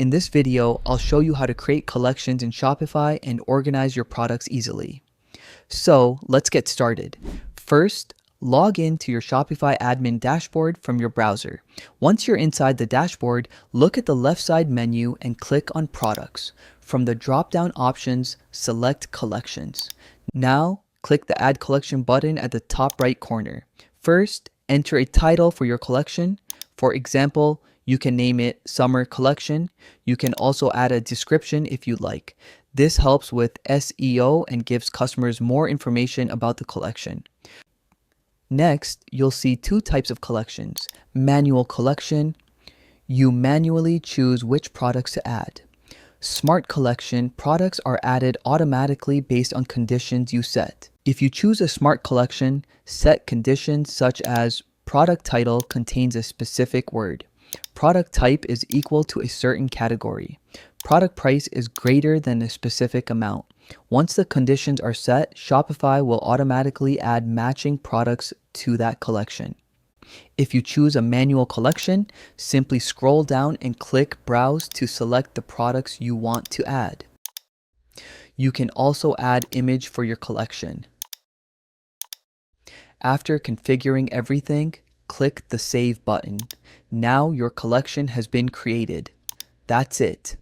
In this video, I'll show you how to create collections in Shopify and organize your products easily. So let's get started. First, log in to your Shopify admin dashboard from your browser. Once you're inside the dashboard, look at the left side menu and click on Products. From the drop-down options, select Collections. Now, click the Add Collection button at the top right corner. First, enter a title for your collection. For example, you can name it Summer Collection. You can also add a description if you'd like. This helps with SEO and gives customers more information about the collection. Next, you'll see two types of collections. Manual collection. You manually choose which products to add. Smart collection, products are added automatically based on conditions you set. If you choose a smart collection, set conditions such as product title contains a specific word. Product type is equal to a certain category. Product price is greater than a specific amount. Once the conditions are set, Shopify will automatically add matching products to that collection. If you choose a manual collection, simply scroll down and click Browse to select the products you want to add. You can also add image for your collection. After configuring everything, click the Save button. Now your collection has been created. That's it.